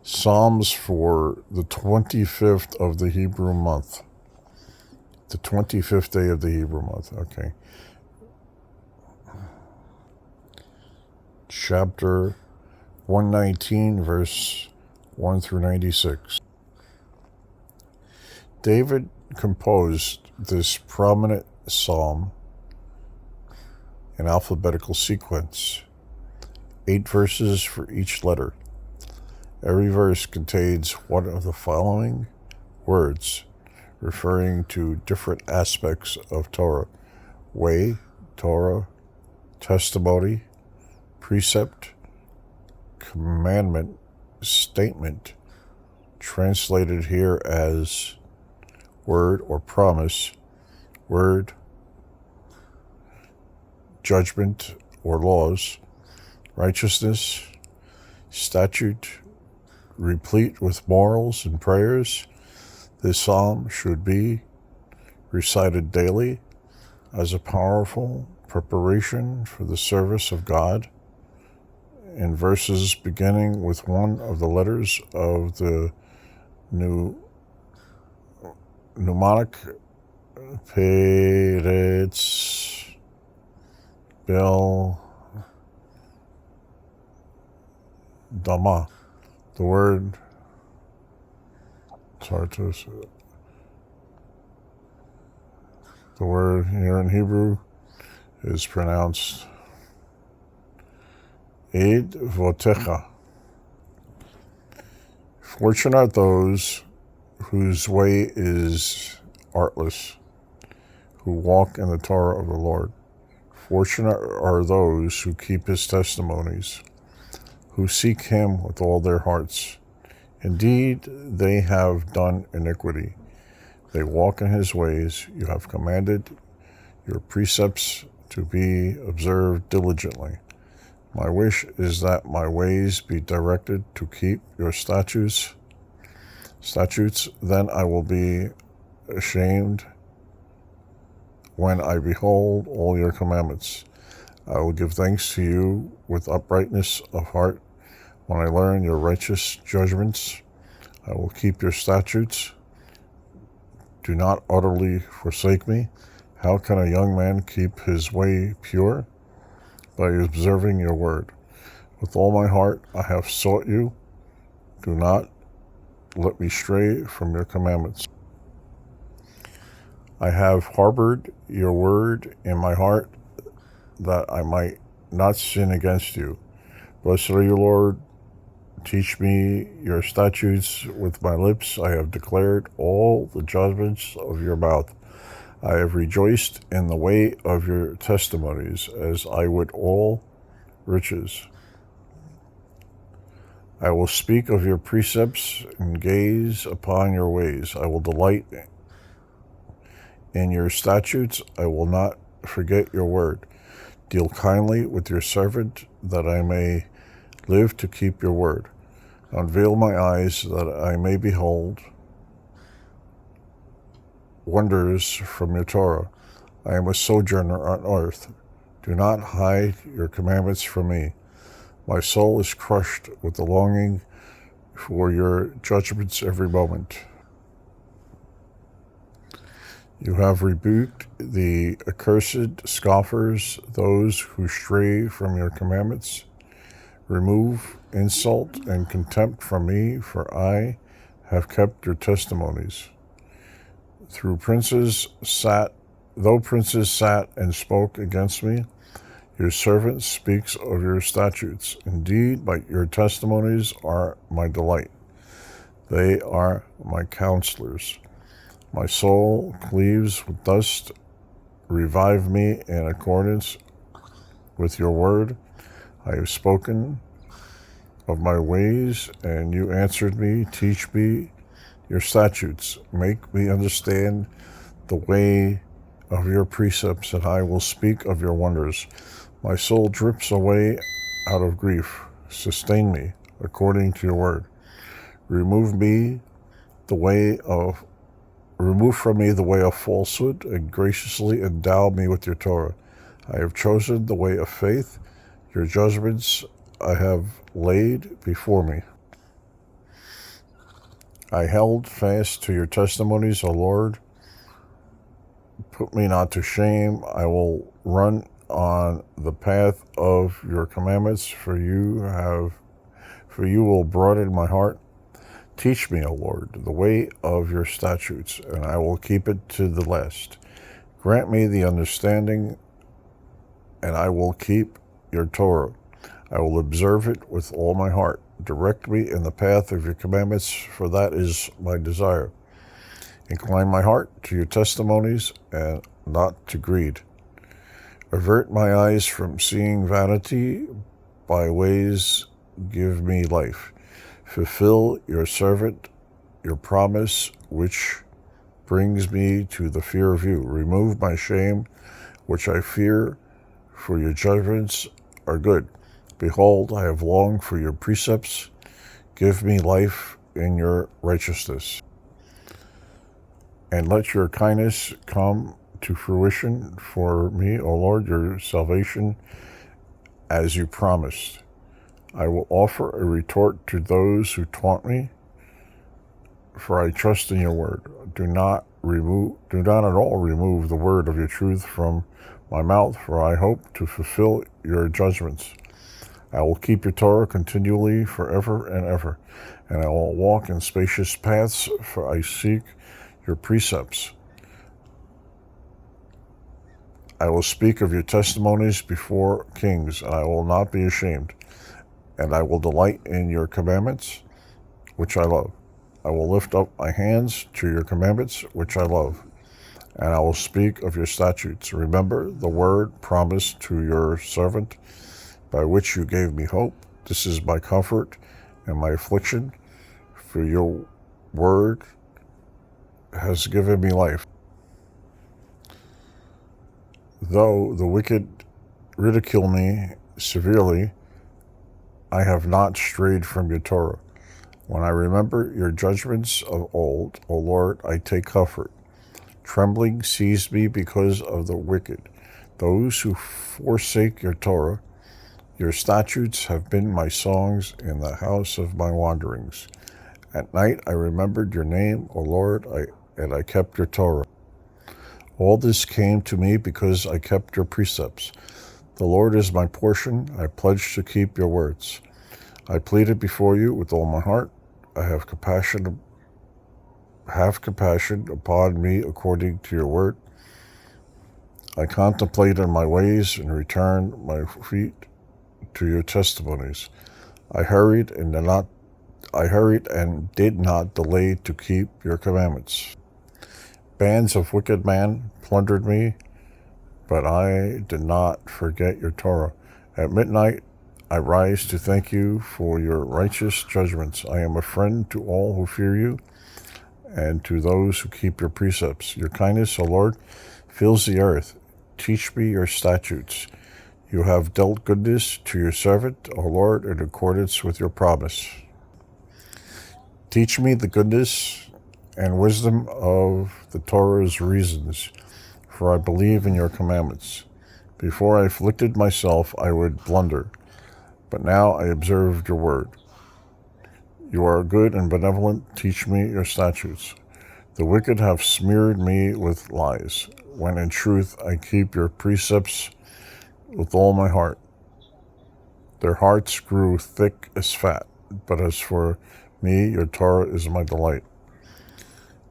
Psalms for the 25th of the Hebrew month. The 25th day of the Hebrew month. Okay. Chapter 119, verse 1 through 96. David composed this prominent psalm in alphabetical sequence, 8 verses for each letter. Every verse contains one of the following words referring to different aspects of Torah: way, Torah, testimony, precept, commandment, statement, translated here as word or promise, word, judgment or laws, righteousness, statute, replete with morals and prayers. This psalm should be recited daily as a powerful preparation for the service of God, in verses beginning with one of the letters of the mnemonic Peretz Bel Dama. The word, it's hard to say. The word here in Hebrew is pronounced Eid Votecha. Fortunate are those whose way is artless, who walk in the Torah of the Lord. Fortunate are those who keep his testimonies, who seek him with all their hearts. Indeed, they have done iniquity. They walk in his ways. You have commanded your precepts to be observed diligently. My wish is that my ways be directed to keep your statutes. Then I will be ashamed when I behold all your commandments. I will give thanks to you with uprightness of heart. When I learn your righteous judgments, I will keep your statutes. Do not utterly forsake me. How can a young man keep his way pure? By observing your word. With all my heart I have sought you. Do not let me stray from your commandments. I have harbored your word in my heart, that I might not sin against you. Blessed are you, Lord. Teach me your statutes with my lips. I have declared all the judgments of your mouth. I have rejoiced in the way of your testimonies, as I would all riches. I will speak of your precepts and gaze upon your ways. I will delight in your statutes. I will not forget your word. Deal kindly with your servant, that I may live to keep your word. Unveil my eyes, that I may behold wonders from your Torah. I am a sojourner on earth. Do not hide your commandments from me. My soul is crushed with the longing for your judgments every moment. You have rebuked the accursed scoffers, those who stray from your commandments. Remove insult and contempt from me, for I have kept your testimonies. Though princes sat and spoke against me, your servant speaks of your statutes. Indeed, your testimonies are my delight. They are my counselors. My soul cleaves with dust. Revive me in accordance with your word. I have spoken of my ways, and you answered me. Teach me your statutes. Make me understand the way of your precepts, and I will speak of your wonders. My soul drips away out of grief. Sustain me according to your word. Remove from me the way of falsehood, and graciously endow me with your Torah. I have chosen the way of faith. Your judgments I have laid before me. I held fast to your testimonies, O Lord. Put me not to shame. I will run on the path of your commandments, for you will broaden my heart. Teach me, O Lord, the way of your statutes, and I will keep it to the last. Grant me the understanding, and I will keep your Torah. I will observe it with all my heart. Direct me in the path of your commandments, for that is my desire. Incline my heart to your testimonies and not to greed. Avert my eyes from seeing vanity. By ways give me life. Fulfill your servant your promise, which brings me to the fear of you. Remove my shame, which I fear, for your judgments are good. Behold, I have longed for your precepts. Give me life in your righteousness. And let your kindness come to fruition for me, O Lord, your salvation, as you promised. I will offer a retort to those who taunt me, for I trust in your word. Do not at all remove the word of your truth from my mouth, for I hope to fulfill your judgments. I will keep your Torah continually forever and ever, and I will walk in spacious paths, for I seek your precepts. I will speak of your testimonies before kings, and I will not be ashamed. And I will delight in your commandments, which I love. I will lift up my hands to your commandments, which I love. And I will speak of your statutes. Remember the word promised to your servant, by which you gave me hope. This is my comfort and my affliction, for your word has given me life. Though the wicked ridicule me severely, I have not strayed from your Torah. When I remember your judgments of old, O Lord, I take comfort. Trembling seized me because of the wicked. Those who forsake your Torah, your statutes have been my songs in the house of my wanderings. At night I remembered your name, O Lord, and I kept your Torah. All this came to me because I kept your precepts. The Lord is my portion. I pledge to keep your words. I pleaded before you with all my heart. Have compassion upon me according to your word. I contemplated my ways and returned my feet to your testimonies. I hurried and did not delay to keep your commandments. Bands of wicked men plundered me, but I did not forget your Torah. At midnight, I rise to thank you for your righteous judgments. I am a friend to all who fear you and to those who keep your precepts. Your kindness, O Lord, fills the earth. Teach me your statutes. You have dealt goodness to your servant, O Lord, in accordance with your promise. Teach me the goodness and wisdom of the Torah's reasons, for I believe in your commandments. Before I afflicted myself, I would blunder, but now I observed your word. You are good and benevolent. Teach me your statutes. The wicked have smeared me with lies, when in truth I keep your precepts with all my heart. Their hearts grew thick as fat, but as for me, your Torah is my delight.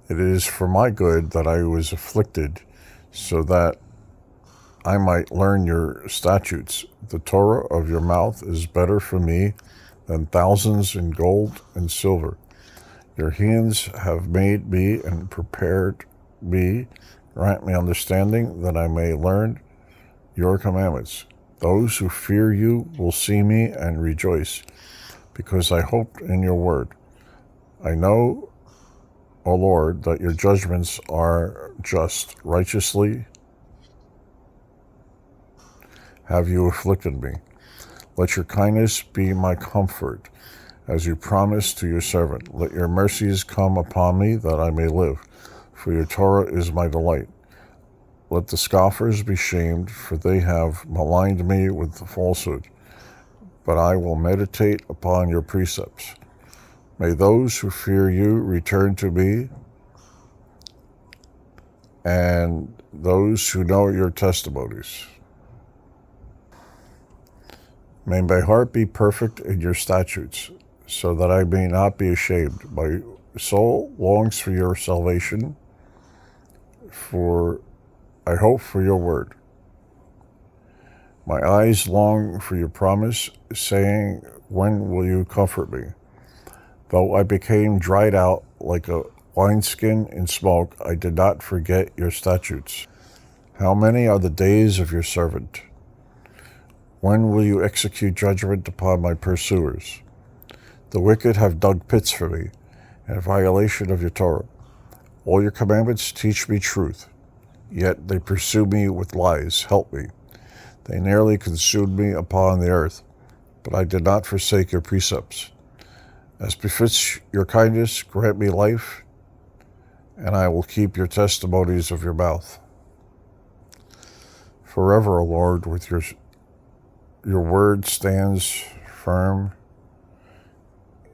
It is for my good that I was afflicted, so that I might learn your statutes. The Torah of your mouth is better for me than thousands in gold and silver. Your hands have made me and prepared me. Grant me understanding that I may learn your commandments. Those who fear you will see me and rejoice, because I hoped in your word. I know, O Lord, that your judgments are just. Righteously have you afflicted me. Let your kindness be my comfort, as you promised to your servant. Let your mercies come upon me, that I may live, for your Torah is my delight. Let the scoffers be shamed, for they have maligned me with falsehood. But I will meditate upon your precepts. May those who fear you return to me, and those who know your testimonies. May my heart be perfect in your statutes, so that I may not be ashamed. My soul longs for your salvation, for I hope for your word. My eyes long for your promise, saying, when will you comfort me? Though I became dried out like a wineskin in smoke, I did not forget your statutes. How many are the days of your servant? When will you execute judgment upon my pursuers? The wicked have dug pits for me, in violation of your Torah. All your commandments teach me truth, yet they pursue me with lies. Help me. They nearly consumed me upon the earth, but I did not forsake your precepts. As befits your kindness, grant me life, and I will keep your testimonies of your mouth. Forever, O Lord, with your word stands firm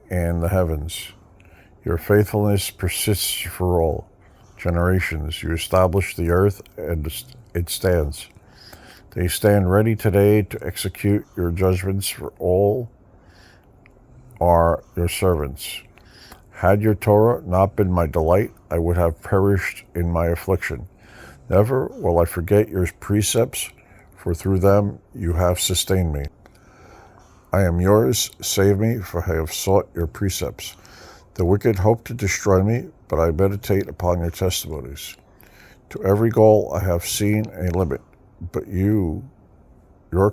in the heavens. Your faithfulness persists for all generations. You establish the earth, and it stands. They stand ready today to execute your judgments, for all are your servants. Had your Torah not been my delight, I would have perished in my affliction. Never will I forget your precepts, for through them you have sustained me. I am yours, save me, for I have sought your precepts. The wicked hope to destroy me, but I meditate upon your testimonies. To every goal I have seen a limit, but your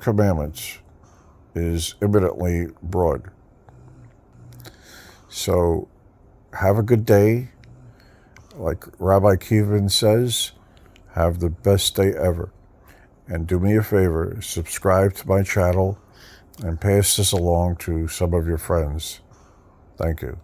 commandments is eminently broad. So have a good day. Like Rabbi Kevin says, have the best day ever. And do me a favor, subscribe to my channel and pass this along to some of your friends. Thank you.